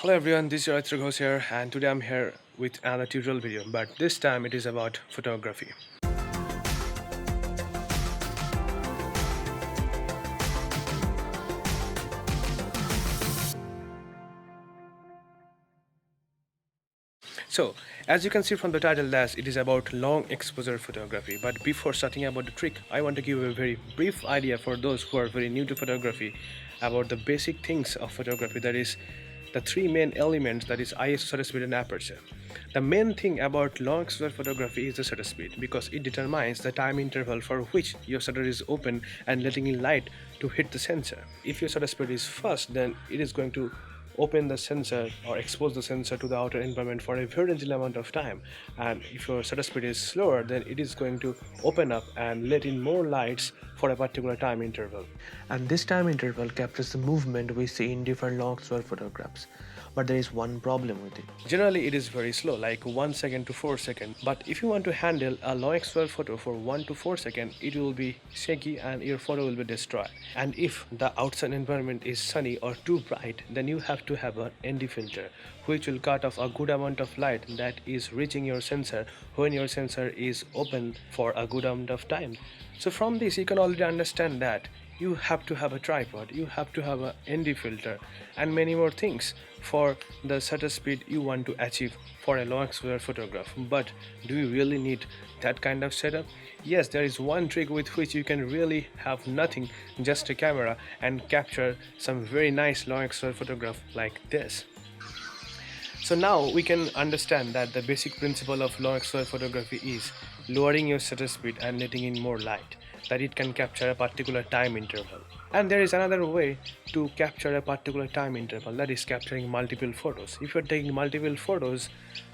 Hello everyone, this is your Ghos here, and today I'm here with another tutorial video, but this time it is about photography. So, as you can see from the title that it is about long exposure photography, but before starting about the trick, I want to give a very brief idea for those who are very new to photography about the basic things of photography, that is the three main elements, that is ISO, shutter speed and aperture. The main thing about long exposure photography is the shutter speed, because it determines the time interval for which your shutter is open and letting in light to hit the sensor. If your shutter speed is fast, then it is going to open the sensor or expose the sensor to the outer environment for a very little amount of time, and if your shutter speed is slower, then it is going to open up and let in more lights for a particular time interval, and this time interval captures the movement we see in different long exposure photographs. But there is one problem with it. Generally it is very slow, like 1 second to 4 seconds, but if you want to handle a long exposure photo for 1 to 4 seconds, it will be shaky and your photo will be destroyed. And if the outside environment is sunny or too bright, then you have to have an ND filter, which will cut off a good amount of light that is reaching your sensor when your sensor is open for a good amount of time. So from this you can already understand that you have to have a tripod, you have to have a ND filter and many more things for the shutter speed you want to achieve for a long exposure photograph. But do you really need that kind of setup? Yes, there is one trick with which you can really have nothing, just a camera, and capture some very nice long exposure photograph like this. So now we can understand that the basic principle of long exposure photography is lowering your shutter speed and letting in more light, that it can capture a particular time interval. And there is another way to capture a particular time interval, that is capturing multiple photos. If you're taking multiple photos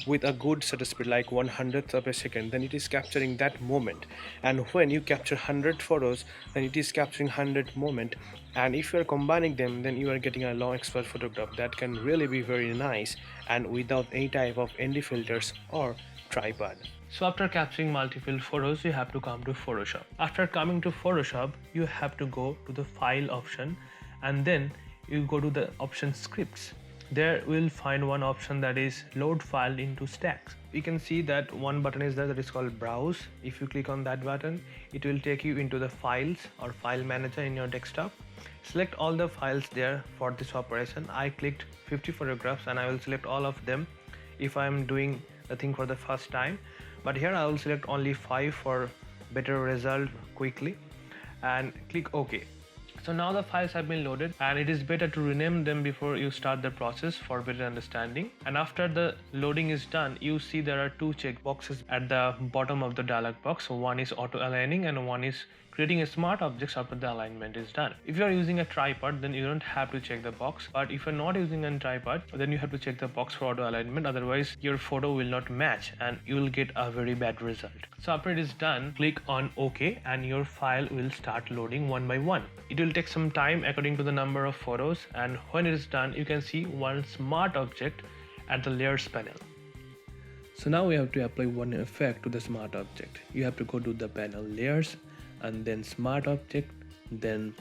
with a good shutter speed like 1/100th of a second, then it is capturing that moment. And when you capture 100 photos, then it is capturing 100 moment. And if you are combining them, then you are getting a long exposure photograph that can really be very nice and without any type of ND filters or tripod. So after capturing multiple photos, you have to come to Photoshop. After coming to Photoshop, you have to go to the file option and then you go to the option scripts. There we'll find one option that is load file into stacks. We can see that one button is there that is called browse. If you click on that button, it will take you into the files or file manager in your desktop. Select all the files there for this operation. I clicked 50 photographs and I will select all of them if I am doing the thing for the first time, but here I will select only 5 for better result quickly and click OK. So now the files have been loaded, and it is better to rename them before you start the process for better understanding. And after the loading is done, you see there are two check boxes at the bottom of the dialog box. So one is auto aligning and one is creating a smart objects after the alignment is done. If you are using a tripod, then you don't have to check the box, but if you're not using a tripod, then you have to check the box for auto alignment, otherwise your photo will not match and you will get a very bad result. So after it is done, click on OK and your file will start loading one by one. It will take some time according to the number of photos, and when it is done, you can see one smart object at the layers panel. So now we have to apply one effect to the smart object. You have to go to the panel layers and then smart object, then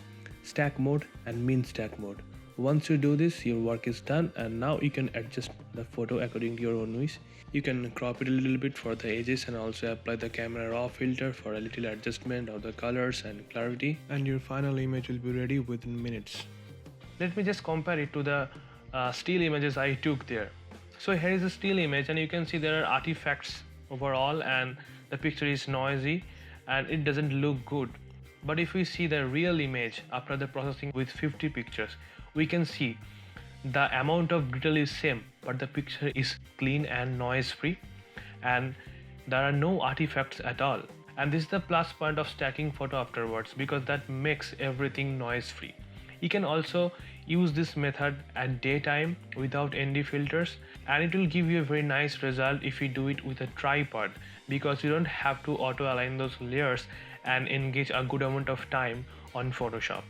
stack mode and min stack mode. Once you do this, your work is done, and now you can adjust the photo according to your own wish. You can crop it a little bit for the edges and also apply the camera raw filter for a little adjustment of the colors and clarity, and your final image will be ready within minutes. Let me just compare it to the still images I took there. So here is a still image and you can see there are artifacts overall and the picture is noisy and it doesn't look good. But if we see the real image after the processing with 50 pictures, we can see the amount of detail is same, but the picture is clean and noise free and there are no artifacts at all. And this is the plus point of stacking photo afterwards, because that makes everything noise free. You can also use this method at daytime without ND filters, and it will give you a very nice result if you do it with a tripod, because you don't have to auto align those layers and engage a good amount of time on Photoshop.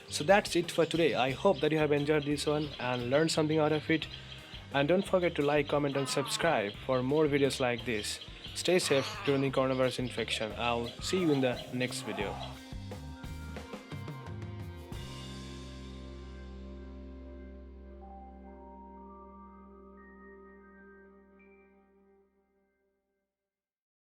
So that's it for today. I hope that you have enjoyed this one and learned something out of it, and don't forget to like, comment and subscribe for more videos like this. Stay safe during the coronavirus infection. I'll see you in the next video.